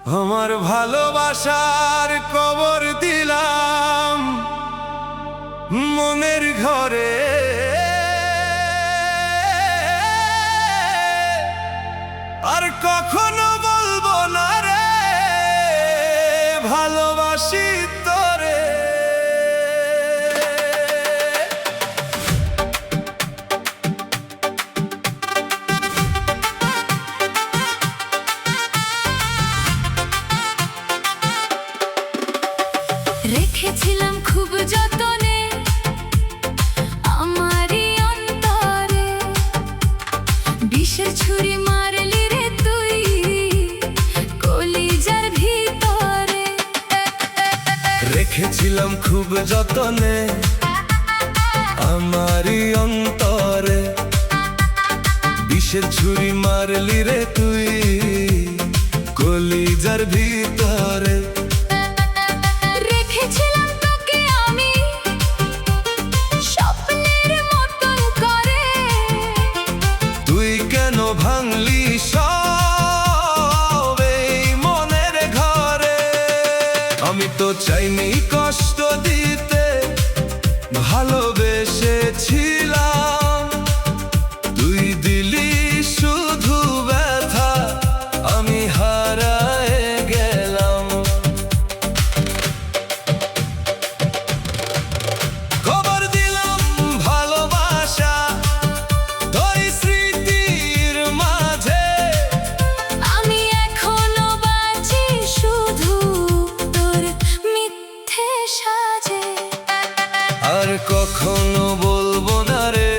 আমার ভালোবাসার কবর দিলাম মনের ঘরে, আর কখনো বলবো না রে ভালোবাসি তোরে। রেখেছিলাম খুব যতনে আমারই অন্তরে, বিষের ছুরি মারলি রে তুই কলিজার ভিতরে। রেখেছিলাম খুব যতনে আমারই অন্তরে, বিষের ছুরি মারলি রে তুই কলিজার ভিতরে। রেখেছিলাম তোকে আমি স্বপ্নের মতন করে, তুই কেন ভাঙলি সব এই মনের ঘরে? আমি তো চাইনি কষ্ট দিতে, ভালোবেসেছিলাম, তুই দিলি শুধু ব্যথা, আমি হারায়ে গেলাম। খবর দিলাম ভালোবাসা তোর স্মৃতির মাঝে, আমি এখনো বাঁচি শুধু তোর মিথ্যে সাজে। আর কখনো বলবো না রে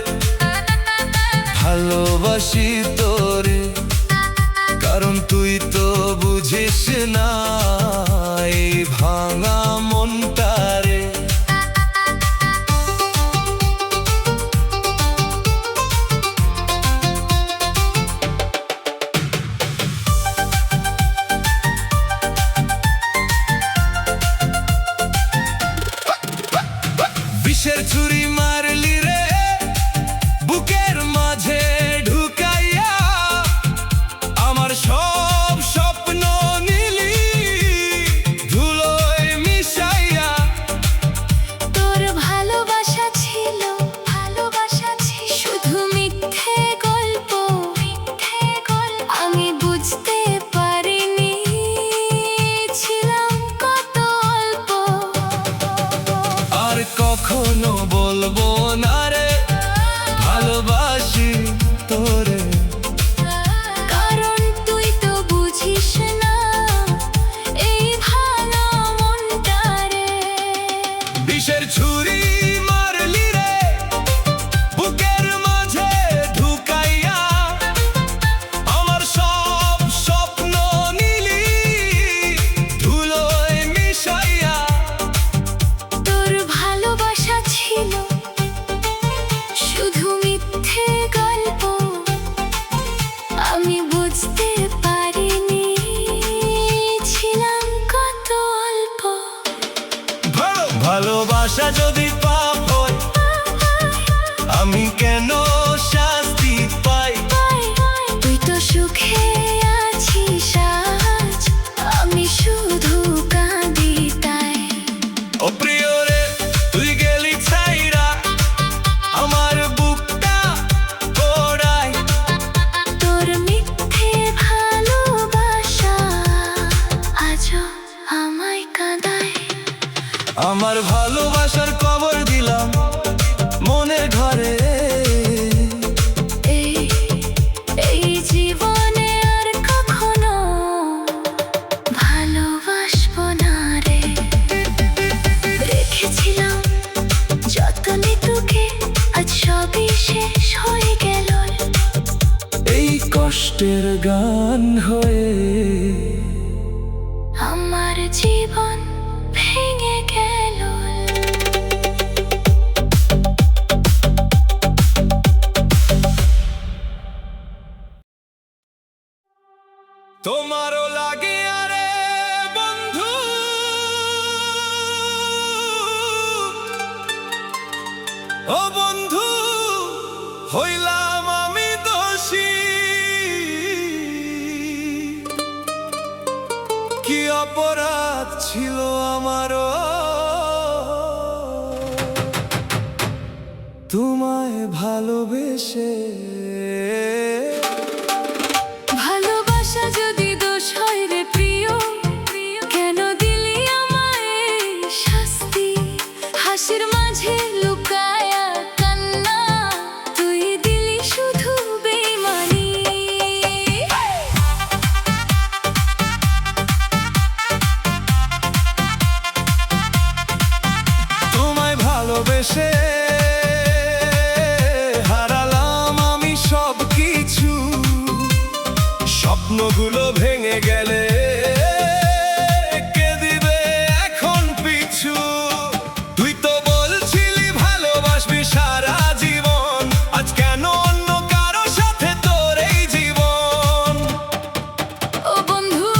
ভালোবাসি তোরে, কারণ তুই তো বুঝিস না এই ভাঙা মনটারে। বিষের ছুরি মারলি রে বুকের মাঝে ঢুকাইয়া, আমার সব স্বপ্ন নিলি ধুলোয় মিশাইয়া। তোর ভালোবাসা ছিল শুধু মিথ্যে গল্প, আমি বুঝতে পারিনি ছিলাম কত অল্প। আর কখনো বলবো না রে ভালোবাসি তোরে, কারণ তুই তো বুঝিস না এই ভাঙা মনটারে। বিষের ছুরি মারলি রে বুকের মাঝে ঢুকাইয়া, আমার সব স্বপ্ন নিলি ধুলোয় মিশাইয়া। তোর ভালোবাসা ছিল শুধু মিথ্যে গল্প, আমি বুঝতে পারিনি ছিলাম কত অল্প। ভালোবাসা যদি পাপ হয়, আমি কেন শাস্তি পাই? তুই তো সুখে আছিস আজ, আমি শুধু কাঁদি তাই। ও প্রিয় রে তুই গেলি ছাইরা আমার বুকটা পোড়ায়, তোর মিথ্যে ভালোবাসা আজও আমায় কাঁদায়। আমার ভালোবাসার কবর দিলাম মনের ঘরে। এই এই জীবনে আর কখনো ভালোবাসবো না রে। রেখেছিলাম যতনে তোকে, আজ সবই শেষ হয়ে গেল। এই কষ্টের গান হয়ে আমার জীবন ভেঙে গেল। তোমারও লাগে আরে বন্ধু, ও বন্ধু হইলাম আমি দোষী। অপরাধ ছিল আমারও তোমায় ভালোবেসে। ভালোবাসা যদি দোষ হয় রে প্রিয়, কেন দিলি আমায় এই শাস্তি? হাসির মাঝে লুকায়া কান্না, তুই দিলি শুধু বেইমানি। তোমায় ভালোবেসে হারালাম আমি সব কিছু, স্বপ্নগুলো ভেঙে গেলে কে দিবে এখন পিছু? তুই তো বলছিলি ভালোবাসবি সারা জীবন, আজ কেন অন্য কারো সাথে তোর এই জীবন? ও বন্ধু,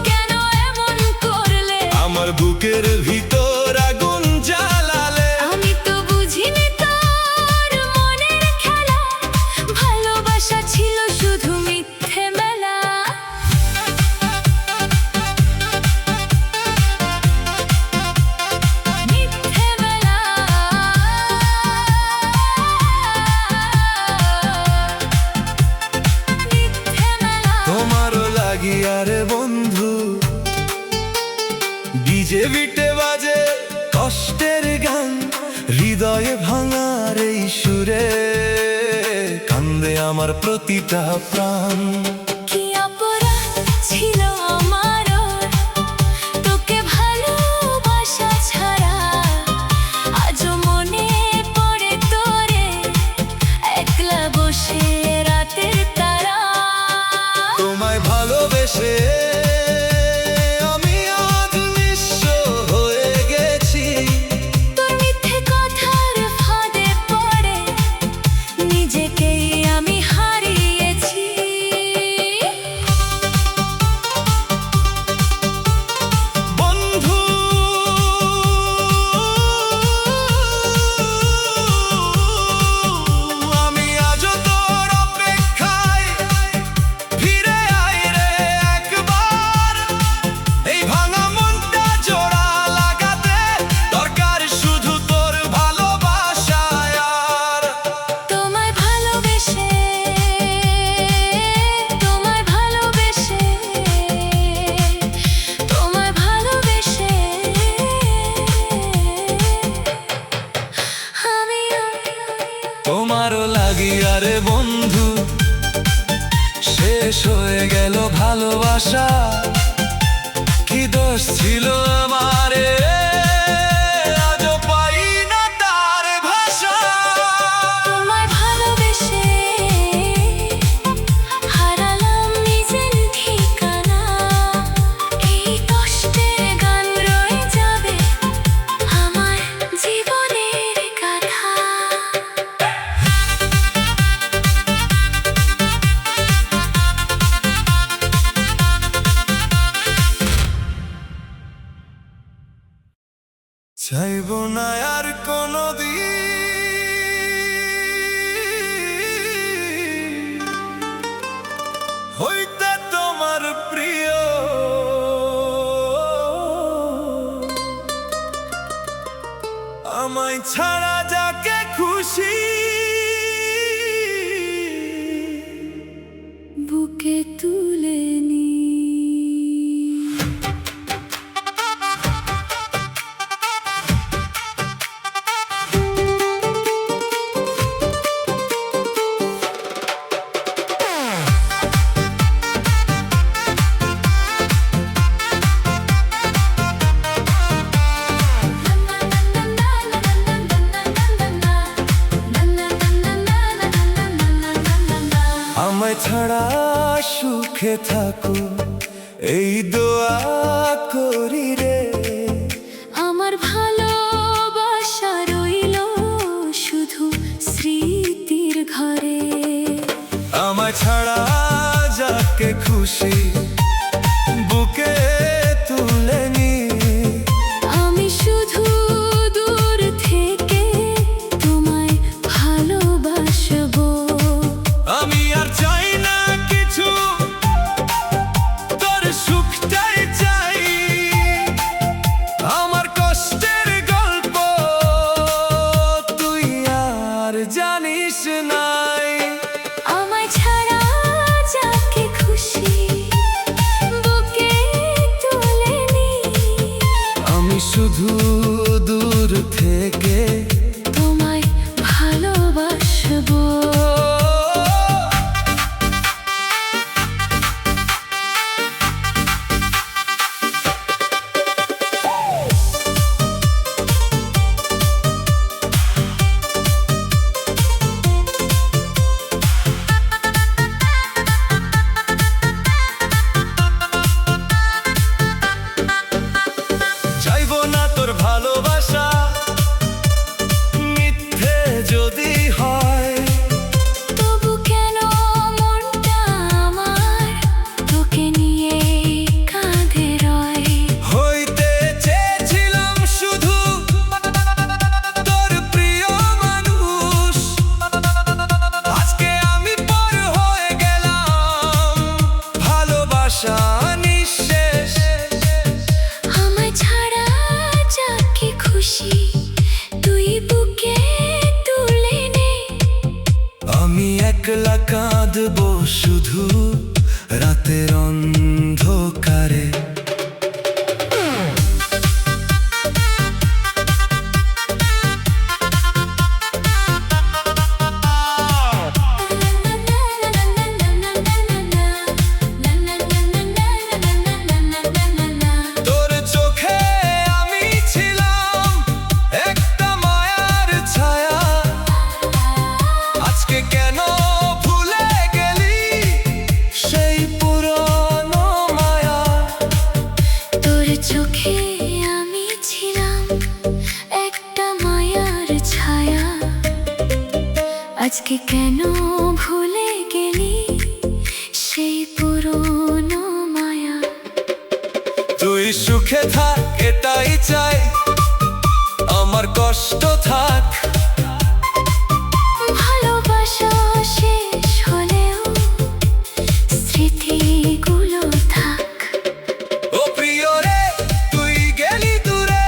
কেন এমন করলে? আমার বুকের ভিতর আগুন জ্বালালে। আমি তো বুঝিনি তোর মনের খেলা, ভালোবাসা ছিল শুধু মিথ্যে মেলা। মিথ্যে মেলা। মিথ্যে মেলা। তোমারও লাগিয়া রে বন্ধু, ডিজে বিটে বাজে কষ্টের গান, হৃদয়ে ভাঙার এই সুরে কান্দে আমার প্রতিটা প্রাণ। কি অপরাধ ছিল আমারও তোকে ভালোবাসা ছাড়া? আজও মনে পড়ে তোরে একলা বসে রাতের তারা। তোমায় ভালোবেসে আমি আজ নিঃস্ব হয়ে গেছি। তোর মিথ্যে কথার ফাঁদে পড়ে নিজেকেই আমি হারিয়েছি। বন্ধু আমি আজও তোর অপেক্ষায়, ফিরে আয় রে একবার। এই ভাঙা মনটা জোড়া লাগাতে দরকার শুধু তোর ভালোবাসায়। আর তোমায় ভালোবেসে, তোমায় ভালোবেসে, তোমায় ভালোবেসে আমি তোমারও লাগিয়া রে বন্ধু, শেষ হয়ে গেল ভালোবাসা। কি দোষ ছিল আমারে, আজও পাই না তার ভাষা। তোমায় ভালোবেসে হারালাম নিজের ঠিকানা। এই কষ্টের গান রয়ে যাবে আমার জীবনের গাথা। চাইব না আর কোনোদিন হইতে তোমার প্রিয়। আমায় ছাড়া যাকে খুশি বুকে তুলে নি। আমায় ছাড়া সুখে থাকো এই দোয়া করি রে। আমার ভালোবাসা রইল শুধু স্মৃতির ঘরে। আমায় ছাড়া যাকে খুশি বুকে তুলে নি। আমি শুধু দূর থেকে তোমায় ভালোবাসবো। আমি আর চাই না কিছু, তোর সুখটাই চাই। আজকে কেন ভুলে গেলি সেই পুরনো মায়া? তুই সুখে থাক এটাই চাই, আমার কষ্ট থাক। ভালোবাসা শেষ হলেও স্মৃতিগুলো থাক। ও প্রিয় রে, তুই গেলি দূরে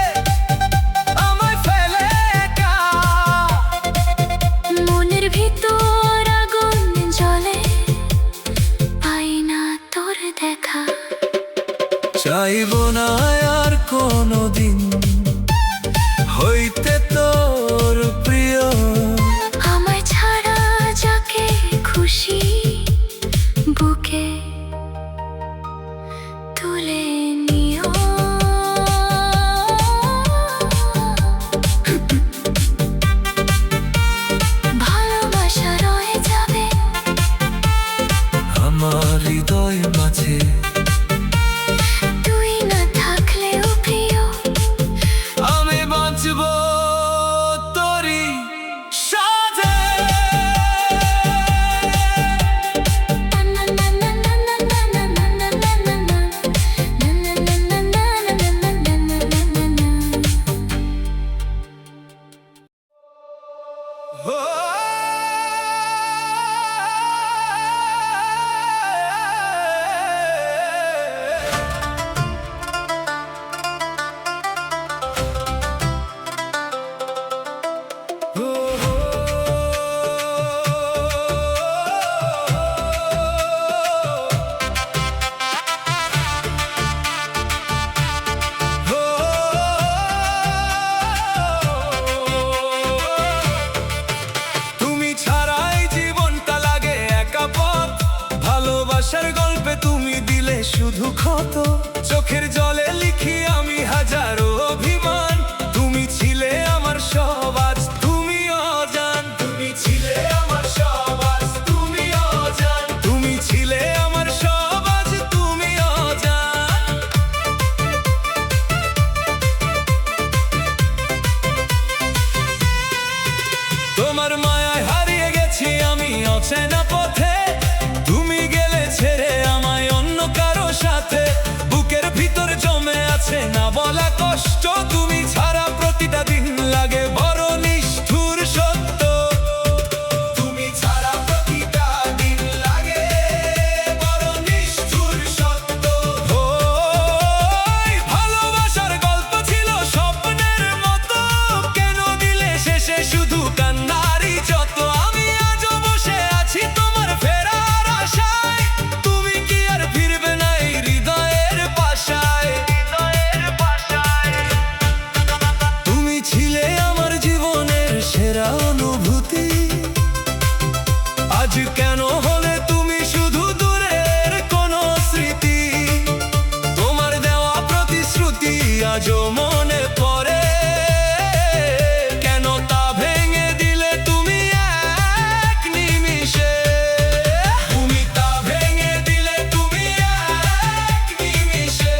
আমায় ফেলে একা। মনের ভিতর আগুন জ্বলে, পাই না তোর দেখা। চাইবো না আর কোনোদিন হইতে তোর প্রিয়। আমায় ছাড়া যাকে খুশি বুকে তুলে নিও। ভালোবাসা রয়ে যাবে আমার হৃদয় মাঝে। তুই না থাকলেও প্রিয়, আমি বাঁচবো তোরই সাথে। তুমি ছাড়াই জীবনটা লাগে একা পথ। ভালোবাসার গল্পে তুমি দিলে শুধু ক্ষত। চোখের জলে লিখি আমি হাজারো অভিমান। তুমি ছিলে আমার সব, আজ তুমি অজান। তুমি ছিলে আমার সব, আজ তুমি অজান। তুমি ছিলে আমার সব, আজ তুমি অজান। তোমার মায়ায় হারিয়ে গেছি আমি অচেনা পথে। তুমি গেলে ছেড়ে আমায় অন্য কারো সাথে। বুকের ভিতর জমে আছে না বলা কষ্ট। তুমি ছাড়া প্রতিটা দিন লাগে বড় নিষ্ঠুর সত্য। তুমি ছাড়া প্রতিটা দিন লাগে বড় নিষ্ঠুর সত্য। ওই ভালোবাসার গল্প ছিল স্বপ্নের মতো, কেন দিলে শেষে শুধু কান্নারই যত। আমি আজও বসে আছি তোমার ফেরার আশায়। তুমি কি আর ফিরবে না এই হৃদয়ের পাশায়? তুমি ছিলে আমার জীবনের সেরা অনুভূতি। আজ কেন হলে তুমি শুধু দূরের কোনো স্মৃতি? তোমার দেওয়া প্রতিশ্রুতি আজও মনে পড়ে। কেন তা ভেঙে দিলে তুমি এক নিমিষে? তুমি তা ভেঙে দিলে তুমি এক নিমিষে।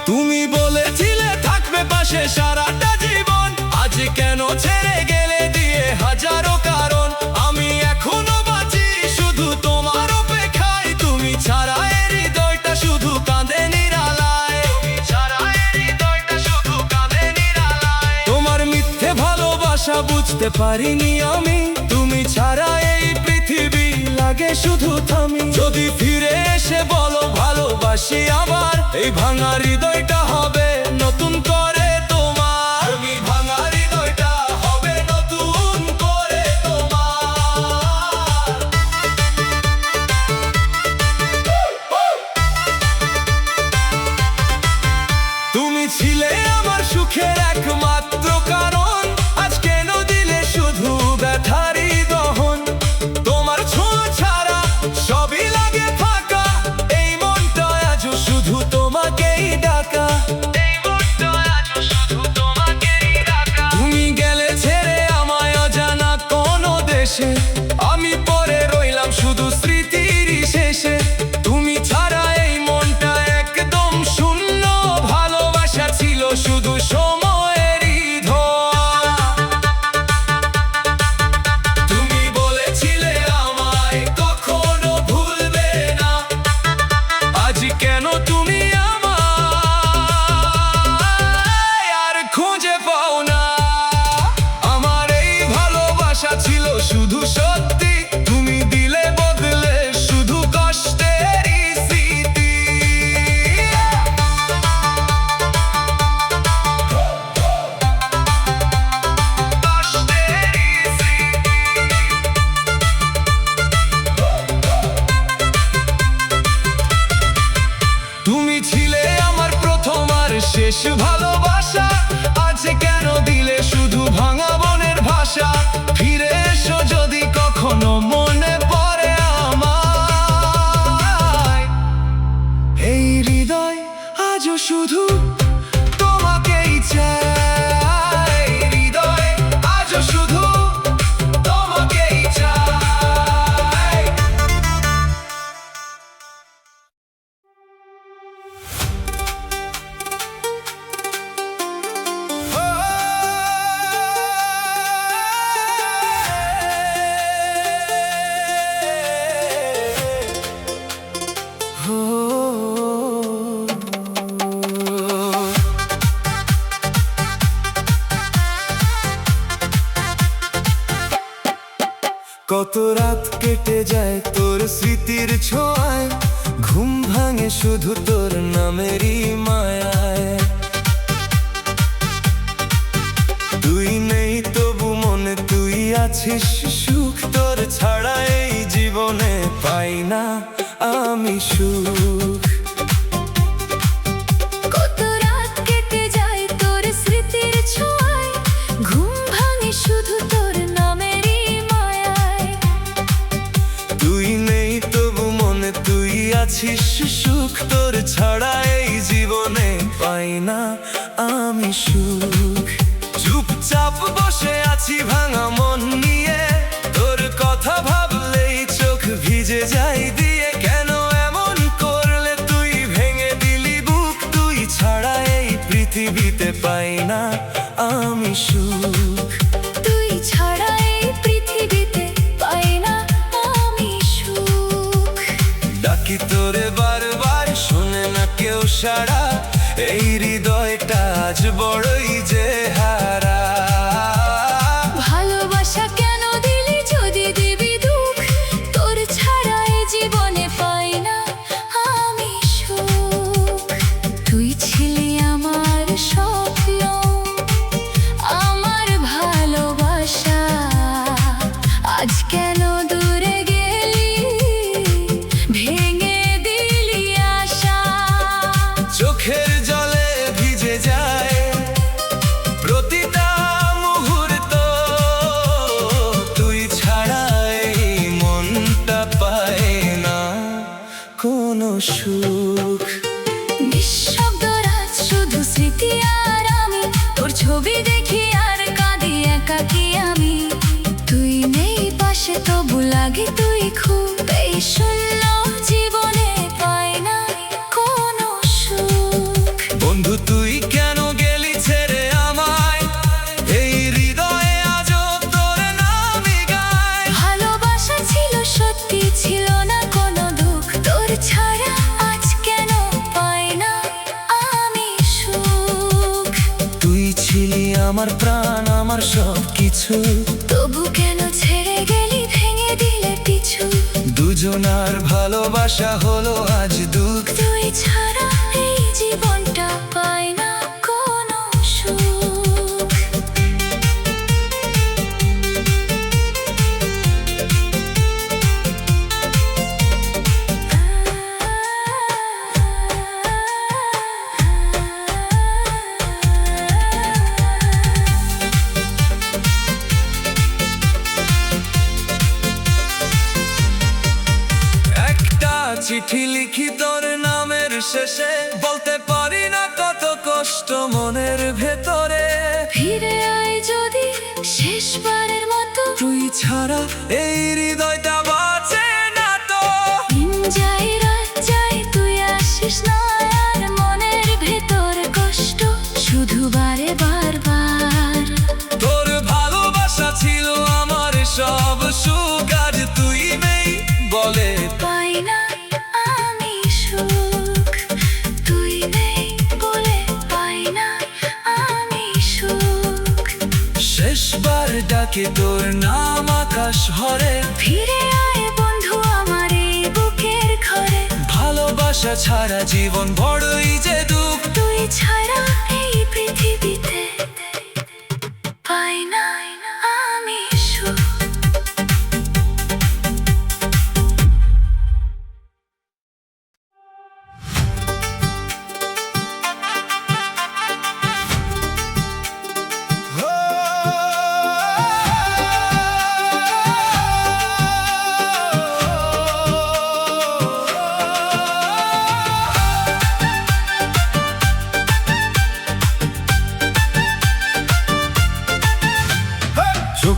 তুমি বলেছিলে থাকবে পাশে সারাটা জীবন। আজ কেন ছেড়ে গেলে দিয়ে হাজারো কারণ। আমি এখনো বাঁচি শুধু তোমার অপেক্ষায়। তুমি ছাড়া এই হৃদয়টা শুধু কাঁদে নিরালায়। তুমি ছাড়া এই হৃদয়টা শুধু কাঁদে নিরালায়। তোমার মিথ্যে ভালোবাসা বুঝতে পারিনি আমি। তুমি ছাড়া এই পৃথিবী লাগে শুধু থামি। যদি ফিরে এসে বলো ভালোবাসি আবার, এই ভাঙা হৃদয়টা হবে নতুন করে তোমার। আমি ভাঙা হৃদয়টা হবে নতুন করে তোমার। তুমি ছিলে আমার সুখের একমাত্র কারণ। আজ কেন দিলে শুধু ব্যথারই দহন। তোমার ছোঁয়া ছাড়া সবই লাগে ফাঁকা। এই মনটা আজও শুধু তোমাকেই ডাকা। শেষ ভালোবাসা আজ কেন দিলে শুধু ভাঙা মনের ভাষা ফিরে এসো যদি কখনো মনে পড়ে আমায় এই হৃদয় আজও শুধু তোমাকেই চায় হৃদয় আজও শুধু তোমাকেই চায় কত রাত কেটে যায় তোর স্মৃতির ছোঁয়ায় ঘুম ভাঙে শুধু তোর নামেরই মায়ায় তুই নেই তবু মনে তুই আছিস সুখ তোর ছাড়া এই জীবনে পাই না আমি সুখ কত রাত কেটে যায় তোর স্মৃতির ছোঁয়ায় ঘুম ভাঙে শুধু তোর নামেরই মায়ায় তুই নেই তবু মনে তুই আছিস সুখ তোর ছাড়া এই জীবনে পাই না আমি সুখ চুপচাপ বসে আছি ভাঙা মন নিয়ে তোর কথা ভাবলেই চোখ ভিজে যায় দিয়ে কেন এমন করলে তুই ভেঙে দিলি বুক তুই ছাড়া এই পৃথিবীতে পাই না আমি সুখ তুই ছাড়া এই পৃথিবীতে পাই না আমি সুখ ডাকি তোরে বারবার শুনে না কেউ সারা এই হৃদয়টা আজ বড়ই যে হারা ভালোবাসা কেন দিলি যদি দিবি দুঃখ তোর ছাড়া এই জীবনে পাই না আমি সুখ তুই ছিলি আমার স্বপ্ন আমার ভালোবাসা আজ কেন দূরে গেলি ভেঙে দিলি আশা চোখের জলে ভিজে যায় প্রতিটা মুহূর্ত তুই ছাড়া এই মনটা পায় না কোনো সুখ নিঃশব্দ রাত শুধু স্মৃতি আর আমি তোর ছবি দেখি আর কাঁদি একাকি আমি তুই নেই পাশে তবু লাগে তুই খুব এই শূন্য জীবনে পাই না কোনো সুখ বন্ধু তুই কেন গেলি ছেড়ে আমায় এই হৃদয়ে আজও তোর নামই গায় ভালোবাসা ছিল সত্যি ছিল না কোনো দুঃখ তোর ছাড়া আজ কেন পাই না আমি সুখ তুই ছিলি আমার প্রাণ আমার সব কিছু তবু কেন ছেড়ে গেলি ভেঙে দিলে পিছু দুজনার ভালোবাসা হলো আজ দুঃখ তুই ছাড়া এই জীবনটা পাই না কোনো সুখ একটা চিঠি লিখি তোর নামের শেষে বলতে পারি না কত কষ্ট মনের ভেতরে ফিরে আয় যদি শেষবারের মতো তুই ছাড়া এই হৃদয়টা বাঁচে না তো দিন যায় রাত যায় তুই আসিস না আর মনের ভেতর কষ্ট শুধু বারে বারবার তোর ভালোবাসা ছিল আমার সব সুখ আজ তুই নেই বলে পাই না আমি সুখ তুই নেই বলে পাই না আমি সুখ শেষবার ডাকে তোর নাম আকাশ ভরে ফিরে আয় বন্ধু আমার এই বুকের ঘরে ভালোবাসা ছাড়া জীবন বড়ই যে দুঃখ তুই ছাড়া এই পৃথিবীতে পাই না আমি সুখ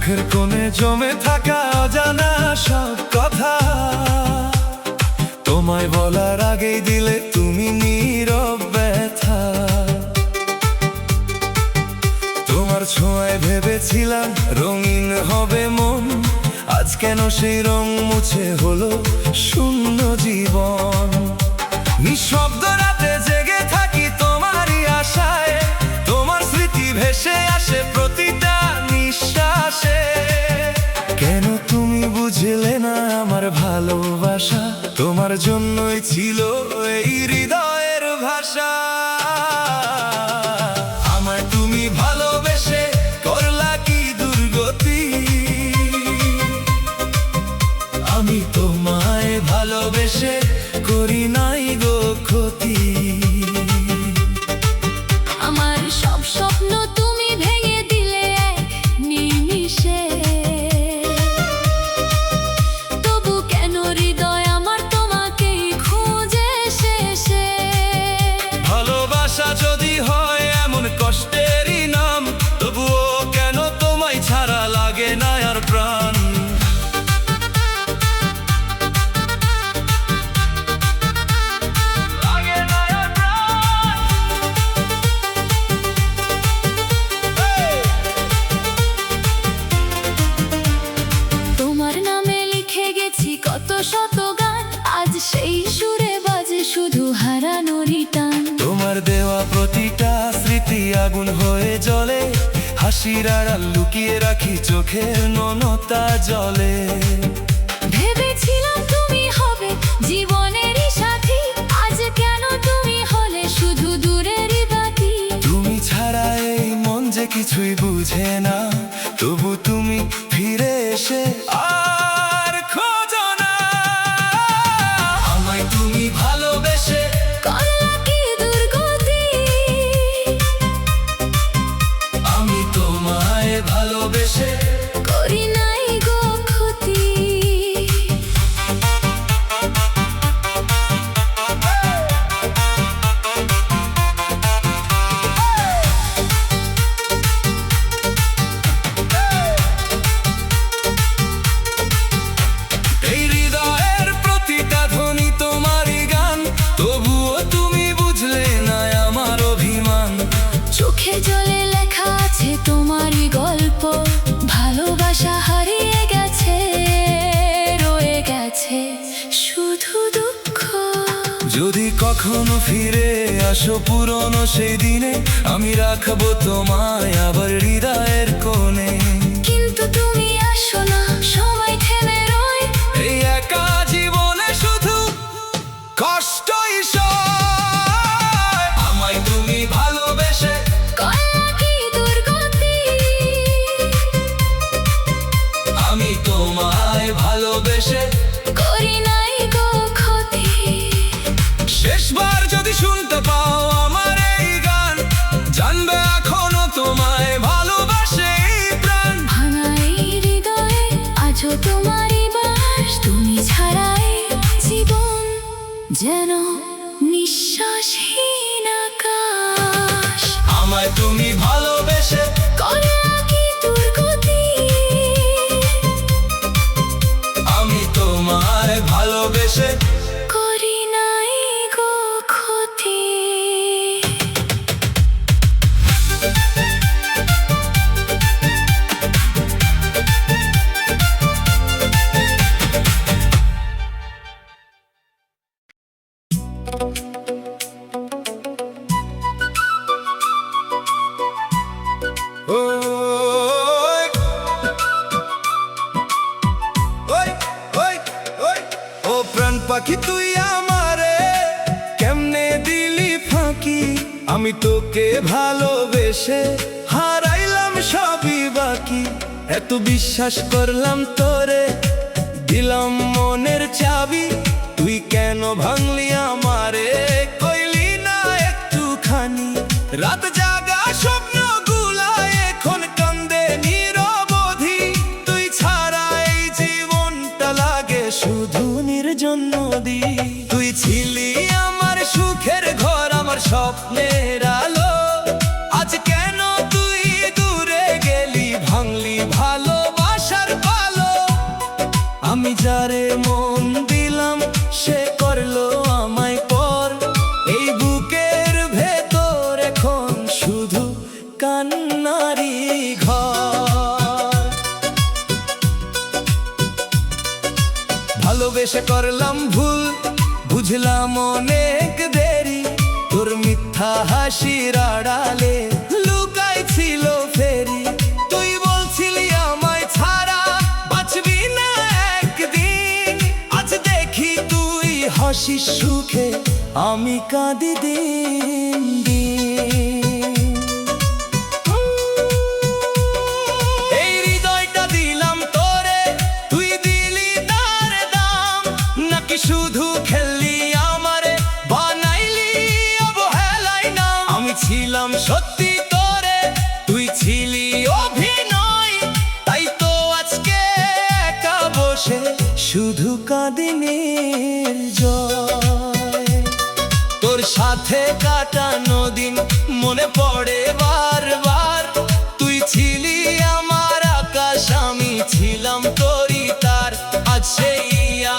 চোখের কোণে জমে থাকা অজানা সব কথা তোমায় বলার আগেই দিলে তুমি নীরব ব্যথা। তোমার ছোঁয়ায় ভেবেছিলাম রঙিন হবে মন, আজ কেন সেই রং মুছে হলো শূন্য জীবন। নিঃশব্দ রাতে জেগে থাকি তোমারই আশায়, তোমার স্মৃতি ভেসে আসে প্রতিটা নিঃশ্বাসে। কেন তুমি বুঝলে না আমার ভালোবাসা, তোমার জন্যই ছিল এই হৃদয়ের ভাষা। আমায় তুমি ভালোবেসে করলা কি দুর্গতি, আমি তোমায় ভালোবেসে করি নাই গো ক্ষতি। আমার সব স্বপ্ন তুমি ভেঙে দিলে এক নিমিষে, তবু কেন হৃদয় আমার তোমাকেই খুঁজে শেষে। ভালোবাসা যদি হয় এমন কষ্টেরই নাম, তবুও কেন তোমায় ছাড়া লাগে না আর প্রাণ। তোমার নামে লিখে গেছি কত শত গান, আজ সেই সুরে বাজে শুধু হারানোরই টান। তোমার দেওয়া প্রতিটা স্মৃতি আগুন হয়ে জ্বলে, হাসির আড়াল লুকিয়ে রাখি চোখের ননতা জলে। ভেবেছিলাম তুমি হবে জীবনেরই সাথী, আজ কেন তুমি হলে শুধু দূরেরই বাতি। তুমি ছাড়া এই মন যে কিছুই বুঝে না, তবু তুমি ফিরে এসে আর খোঁজো না। আমায় তুমি ভালোবেসে করলা কি দুর্গতি, আমি তোমায় ভালোবেসে করি নাই গো ক্ষতি। এই হৃদয়ের প্রতিটা ধ্বনি তোমারই গান, তবুও তুমি বুঝলে না আমার অভিমান। চোখে জলে লেখা আছে তোমারই গল্প, ভালোবাসা হারিয়ে গেছে, রয়ে গেছে শুধু দুঃখ। যদি কখনো ফিরে আসো পুরনো সেই দিনে, আমি রাখবো তোমায় আবার হৃদয়ের কোণে। কিন্তু তুমি আসো না, সময় থেমে রয়, এই একা জীবনে শুধু কষ্টই সয়। আমায় তুমি ভালোবেসে করলা কি দুর্গতি, আমি তোমায় ভালোবেসে করি নাই গো ক্ষতি। শেষবার যদি শুনতে পাও আমার এই গান, জানবে এখনো তোমায় ভালোবাসে এই প্রাণ। ভাঙা এই হৃদয়ে আজও তোমারই বাস, তুমি ছাড়াই জীবন যেন নিঃশ্বাসহীন আকাশ। আমায় তুমি ভালোবেসে করলা কি দুর্গতি, আমি তোমায় ভালোবেসে করি নাই গো ক্ষতি। ওই ওই ওই ওই ও প্রাণ পাখি তুই আমারে কেমনে দিলি ফাঁকি, আমি তোকে ভালোবেসে হারাইলাম সবই বাকি। এত বিশ্বাস করলাম তোরে, দিলাম মনের চাবি, তুই কেন ভাঙলি আমারে, কইলি না একটুখানি। রাত জাগা স্বপ্ন গুলায় এখন কান্দে নিরবধি, তুই ছাড়া এই জীবনটা লাগে শুধু নির্জন নদী। তুই ছিলি আমার সুখের ঘর, আমার স্বপ্নের আলো, আজ কেন তুই দূরে গেলি, ভাঙলি ভালোবাসা। কথা হাসির আড়ালে লুকাই ছিল ফেরি। তুই বলছিলি আমায় ছাড়া বাঁচবি না একদিন, আজ দেখি তুই হাসিস সুখে, আমি কাঁদি দিন দিন। এই হৃদয়টা দিলাম তোরে, তুই দিলি তার দাম, নাকি শুধু খেললি আমারে বানাইলি অবহেলায় নাম। আমি ছিলাম সত্যি তোরে, তুই ছিলি অভিনয়, তাই তো আজকে একা বসে শুধু কাঁদি নির্জয়। তোর সাথে কাটানো দিন মনে পড়ে বারবার, তুই ছিলি আমার আকাশ, আমি ছিলাম তোরই তার। আজ সেই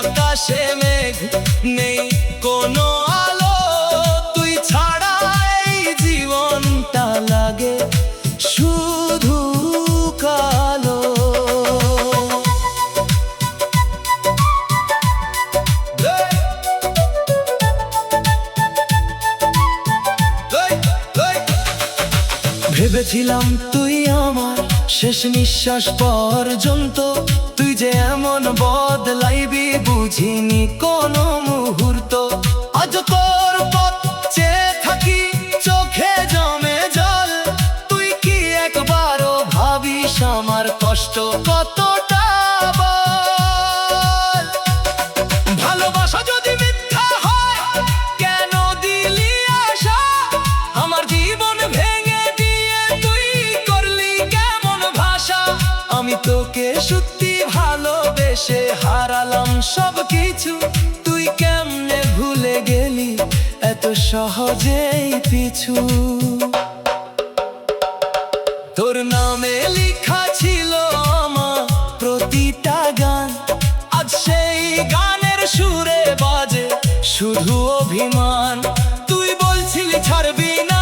আকাশে মেঘ নেই কোনো আলো, তুই ছাড়া এই জীবনটা লাগে শুধু কালো। ভেবেছিলাম তুই আমার শেষ নিঃশ্বাস পর্যন্ত, তুই যে এমন বদলাইবি বুঝিনি কোনো মুহূর্ত। আজ তোর পথ চেয়ে থাকি, চোখে জমে জল, তুই কি একবারও ভাবিস আমার কষ্ট কতটা বল। ভালোবাসা যদি মিথ্যা হয় কেন দিলি আশা, আমার জীবন ভেঙে দিয়ে তুই করলি কেমন ভাষা। আমি তোকে সত্যি ভালোবেসে হারালাম সব কিছু, তুই কেমনে ভুলে গেলি এত সহজেই পিছু। তোর নামে লেখা ছিল আমার প্রতিটা গান, আজ সেই গানের সুরে বাজে শুধু অভিমান। তুই বলছিলি ছাড়বি না,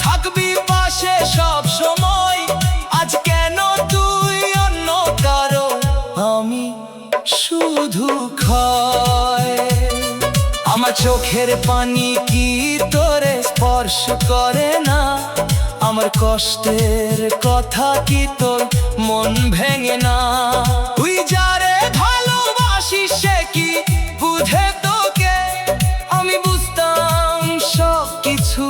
থাকবি পাশে সব সময়, আজ কেন তুই অন্য কারো, আমি শুধু ক্ষয়। আমার চোখের পানি কি তোরে স্পর্শ করে না, আমার কষ্টের কথা কি তোর মন ভেঙে না। তুই যারে ভালোবাসিস সে কি বুঝে তোকে, আমি বুঝতাম সব কিছু,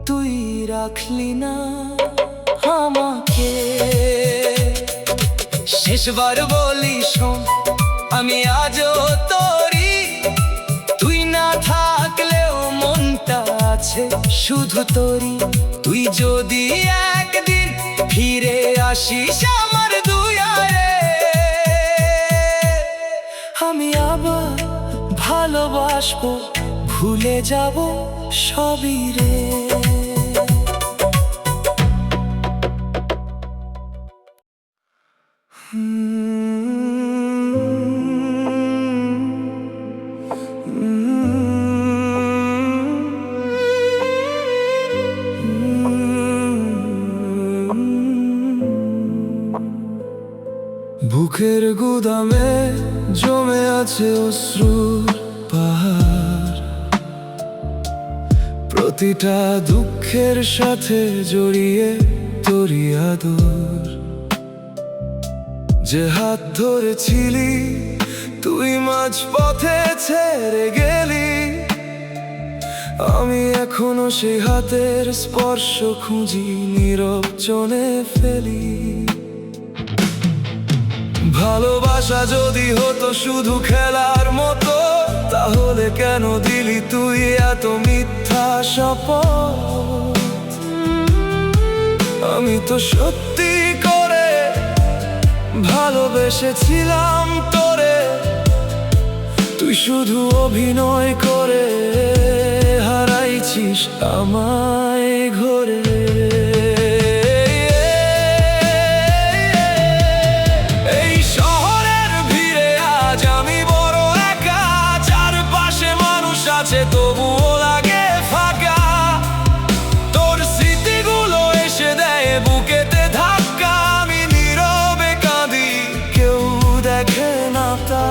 তুই রাখলি না আমাকে। শেষবার বলি শোন, আমি আজও তোরই, তুই না থাকলেও মনটা আছে শুধু তোরই। তুই যদি একদিন ফিরে আসিস আমার দুয়ারে, আমি আবার ভালোবাসবো, ভুলে যাব সবই রে। বুকের গুদামে জমে আছে অশ্রুর পাহাড়, প্রতিটা দুঃখের সাথে জড়িয়ে তোরই আদর। যে হাত ধরেছিলি তুই মাঝ পথে ছেড়ে গেলি, আমি এখনো সেই হাতের স্পর্শ খুঁজি, নীরব চলে ফেলি। ভালোবাসা যদি হতো শুধু খেলার মতো, তাহলে কেন দিলি তুই এত মিথ্যা শপথ। আমি তো সত্যি করে ভালোবেসেছিলাম তোরে, তুই শুধু অভিনয় করে হারাইছিস আমায় ঘরে। তবুও লাগে ফাঁকা, তোর স্মৃতিগুলো এসে দেয় বুকেতে ধাক্কা। আমি নীরবে কাঁদি, কেউ দেখে না তা।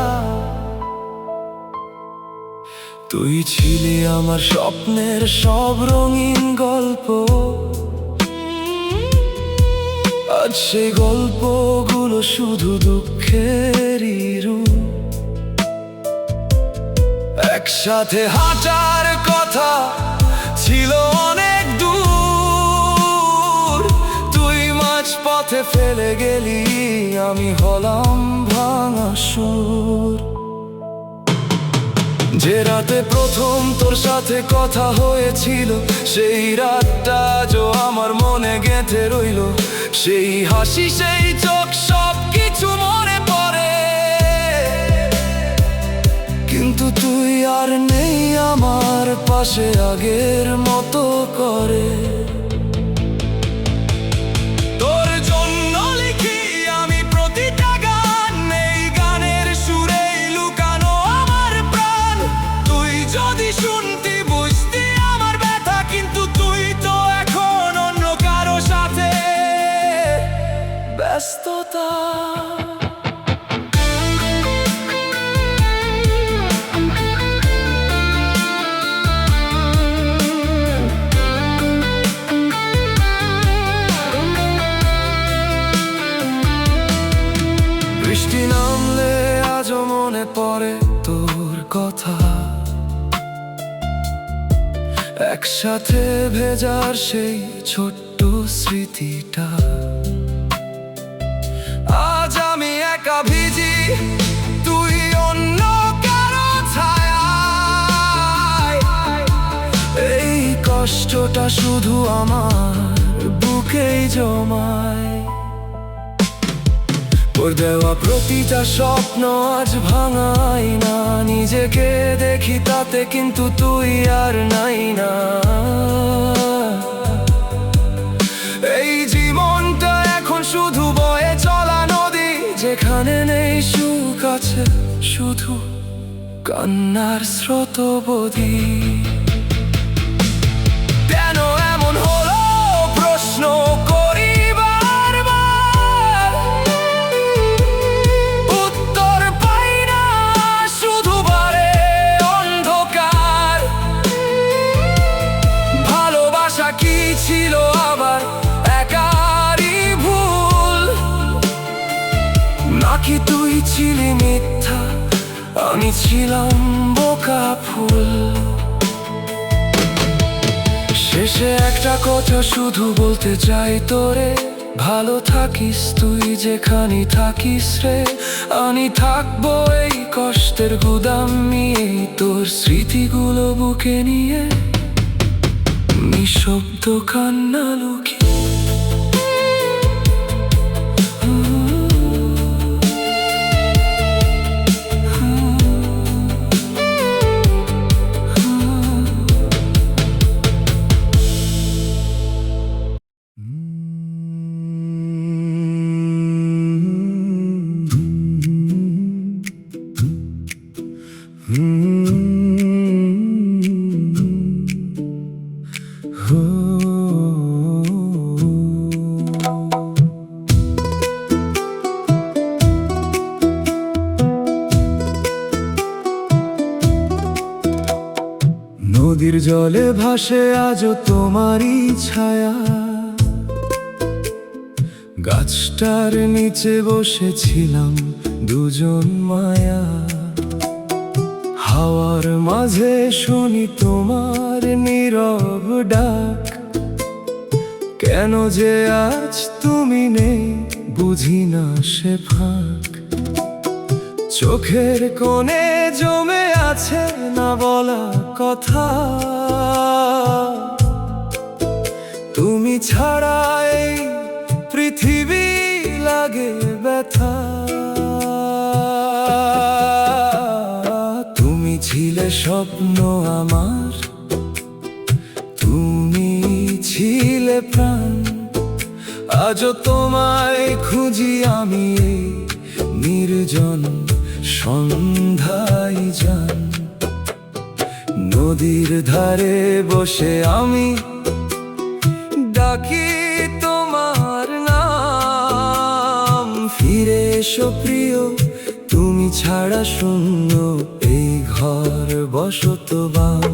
তুই তুই ছিলি আমার স্বপ্নের সব রঙিন গল্প, আজ সেই গল্পগুলো শুধু দুঃখেরই রূপ। একসাথে হাঁটার কথা ছিল অনেক দূর, তুই মাঝ পথে ফেলে গেলি, আমি হলাম ভাঙা সুর। যে রাতে প্রথম তোর সাথে কথা হয়েছিল, সেই রাতটা আজও আমার মনে গেঁথে রইল। সেই হাসি, সেই চোখ, সব কিছু মনে পড়ে, কিন্তু তুই আর নেই আমার পাশে আগের মতো করে। তোর জন্য লিখি আমি প্রতিটা গান, এই গানের সুরেই লুকানো আমার প্রাণ। তুই যদি শুনতি বুঝতি আমার ব্যথা, কিন্তু তুই তো এখন অন্য কারো সাথে ব্যস্ততা। বৃষ্টি নামলে আজও মনে পড়ে তোর কথা, একসাথে ভেজার সেই ছোট্ট স্মৃতিটা। আজ আমি একা ভিজি, তুই অন্য কারো ছায়ায়। এই কষ্টটা শুধু আমার বুকেই জমায়। ওর দেওয়া প্রতিটা স্বপ্ন আজ ভাঙাই না, নিজেকে দেখি তাতে, কিন্তু তুই আর নাই না। এই জীবনটা এখন শুধু বয়ে চলা নদী, যেখানে নেই সুখ, আছে শুধু কান্নার স্রোতবধি। কেন এমন হলো প্রশ্ন করি বারবার, উত্তর পাই না, শুধু বারে অন্ধকার। ভালোবাসা কি ছিল আবার একারই ভুল, নাকি তুই ছিলি মিথ্যা, আমি ছিলাম বোকা ফুল। শেষে একটা কথা শুধু বলতে চাই তোরে, ভালো থাকিস তুই যেখানে থাকিস রে। আমি থাকবো এই কষ্টের গুদাম নিয়ে, তোর স্মৃতিগুলো বুকে নিয়ে, নিঃশব্দ কান্না লুকিয়ে। নদীর জলে ভাসে আজও তোমারই ছায়া, গাছটার নিচে বসেছিলাম দুজন মায়া। হাওয়ার মাঝে শুনি তোমার নীরব ডাক, কেন যে আজ তুমি নেই বুঝি না সে ফাঁক। চোখের কোণে জমে আছে না বলা কথা, তুমি ছাড়া এই পৃথিবী লাগে ব্যথা। তুমি ছিলে স্বপ্ন আমার, তুমি ছিলে প্রাণ, আজও তোমায় খুঁজি আমি এই নির্জন সন্ধ্যায় যান। নদীর ধারে বসে আমি ডাকি তোমার নাম, ফিরে এসো প্রিয়, তুমি ছাড়া শূন্য এই ঘর। ঘর বসতবান।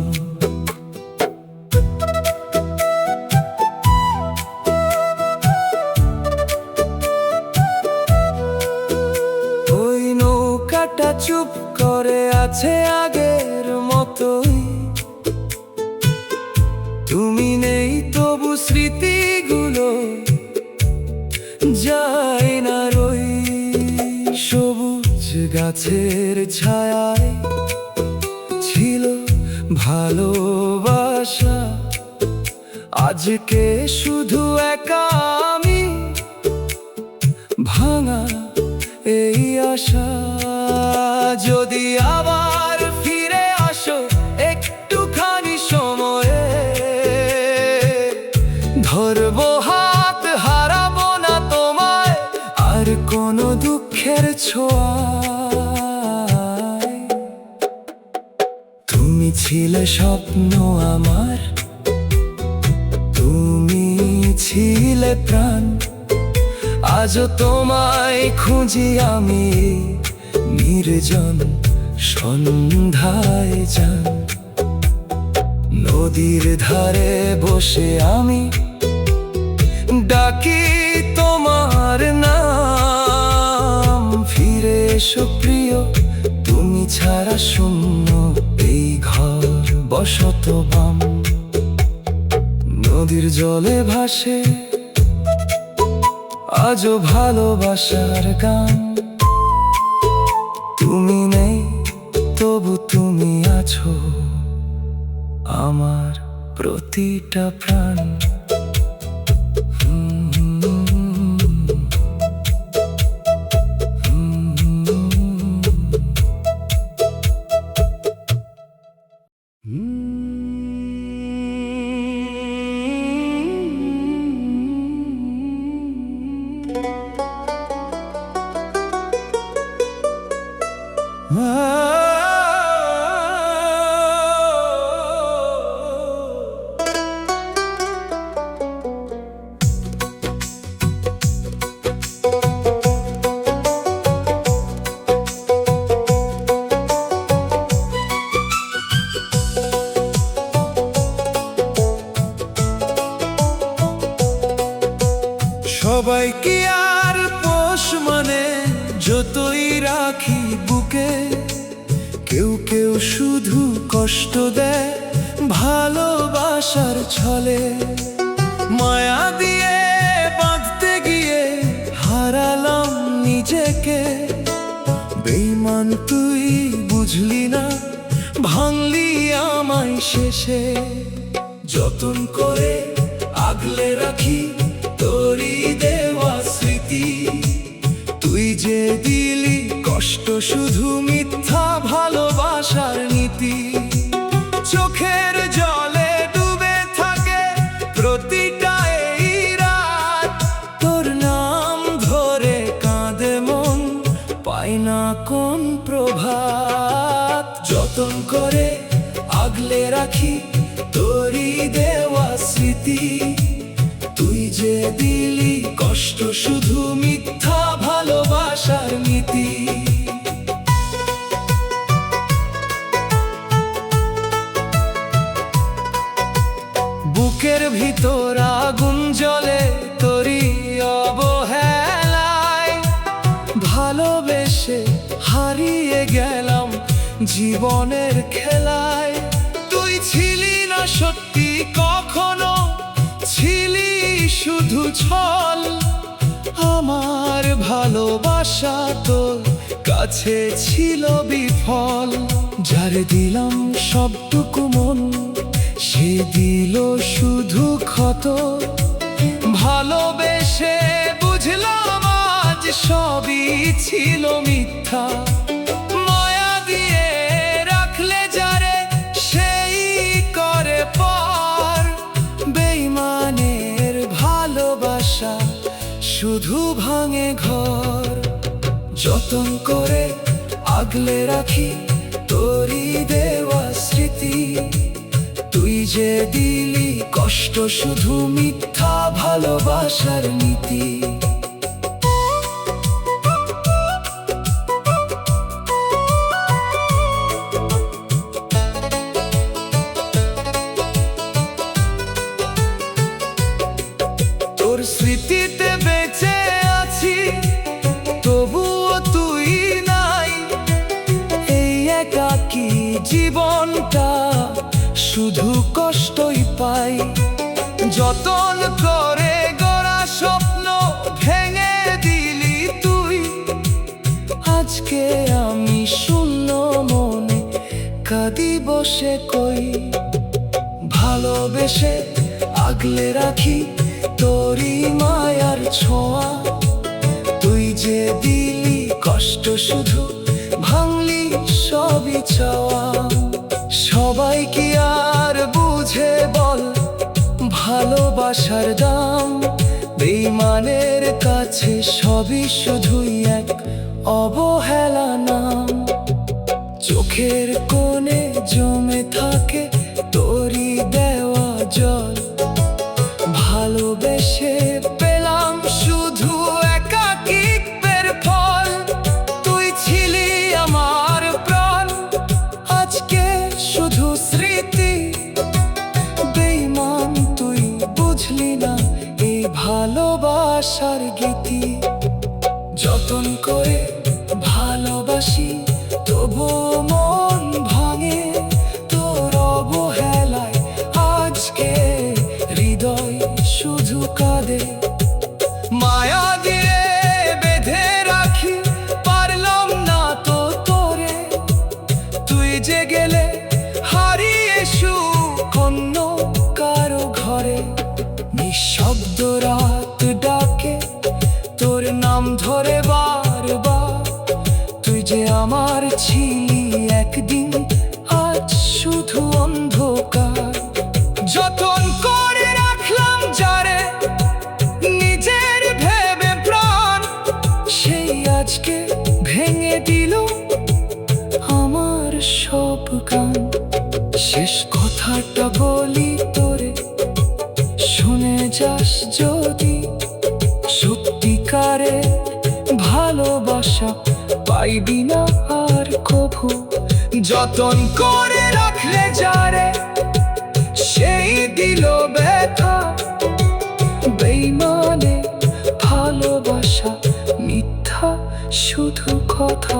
ওই নৌকাটা চুপ করে আছে আগের মতোই, তুমি নেই তবু স্মৃতিগুলো যায় না রই। সবুজ গাছের ছায়ায় ছিল ভালোবাসা, আজকে শুধু একা আমি, ভাঙা এই আশা। যদি আবার ফিরে আসো একটুখানি সময়ে, ধরবো হাত, হারাবো না তোমায় আর কোনো দুঃখের ছোঁয়ায়। তুমি ছিলে স্বপ্ন আমার, তুমি ছিলে প্রাণ, আজও তোমায় খুঁজি আমি নির্জন সন্ধ্যায় যান। নদীর ধারে বসে আমি ডাকি তোমার নাম, ফিরে এসো প্রিয়, তুমি ছাড়া শূন্য এই ঘর বসতবান। নদীর জলে ভাসে আজও ভালোবাসার গান, তুমি নেই তবু তুমি আছো আমার প্রতিটা প্রাণ। সবাই কি আর পোষ মানে, যতই রাখি বুকে, কেউ কেউ শুধু কষ্ট দেয় ভালোবাসার ছলে। মায়া দিয়ে বাঁধতে গিয়ে হারালাম নিজেকে, বেঈমান তুই বুঝলি না, ভাঙলি আমায় শেষে। যতন করে আগলে রাখি তোরই দেওয়া স্মৃতি, তুই যে দিলি কষ্ট শুধু মিথ্যা ভালোবাসার নীতি। চোখের জলে ডুবে থাকে প্রতিটা এই রাত, তোর নাম ধরে কাঁদে মন, পাই না কোন প্রভাত। যতন করে আগলে রাখি তোরই দেওয়া স্মৃতি, তুই যে দিলি কষ্ট শুধু মিথ্যা ভালোবাসার নীতি। বুকের ভিতর আগুন জ্বলে তোরই অবহেলায়, ভালোবেসে হারিয়ে গেলাম জীবনের খেলায়। তুই ছিলি না সত্যি কখনো, ছিলি শুধু ছল, আমার ভালোবাসা তোর কাছে ছিল বিফল। যারে দিলাম সবটুকু মন, সে দিল শুধু ক্ষত। ভালোবেসে বুঝলাম আজ সবই ছিল মিথ্যা, মায়া দিয়ে রাখলে যারে সেই করে পর। বেঈমানের ভালোবাসা শুধু ভাঙে ঘর। যতন করে আগলে রাখি তোরই দেওয়া স্মৃতি, তুই যে দিলি কষ্ট শুধু মিথ্যা ভালোবাসার নীতি। শুধু কষ্টই পাই। যতন করে গড়া স্বপ্ন ভেঙে দিলি তুই। আজকে আমি শূন্য মনে কাঁদি বসে কই। ভালোবেসে আগলে রাখি তোরই মায়ার ছোঁয়া। তুই যে দিলি কষ্ট শুধু ভাঙলি সবই চাওয়া। সবাই কি আর বুঝে বল ভালোবাসার দাম? বেঈমানের কাছে সবই শুধুই এক অবহেলা নাম। চোখের কোণে জমে থাকে তোরই দেওয়া জল। ভালোবেসে পেলাম শুধু একাকিত্বের ফল। তুই ছিলি আমার প্রাণ, আজকে শুধু স্মৃতি। বেঈমান তুই বুঝলি না এই ভালোবাসার গীতি। যতন করে ভালোবাসি তবুও মন ভাঙে তোর অবহেলায়। আজকে হৃদয় শুধু কাঁদে। মায়া দিয়ে বেঁধে রাখি পারলাম না তো তোরে। তুই যে গেলে হারিয়ে সুখ অন্য কারো ঘরে। নিঃশব্দ রাত ডাকে তোর নাম ধরে বারবার। তুই যে আমার ছিলি একদিন, আজ শুধু অন্ধকার। যতন করে রাখলাম যারে নিজের ভেবে প্রাণ, সেই আজকে ভেঙে দিল আমার সব গান। শেষ কথাটা বলি তোরে, শুনে যাস যদি। সত্যিকারে ভালোবাসা পাইবি না আর কভু। যতন করে রাখলে যারে সেই দিল ব্যথা। বেঈমানে ভালোবাসা মিথ্যা শুধু কথা।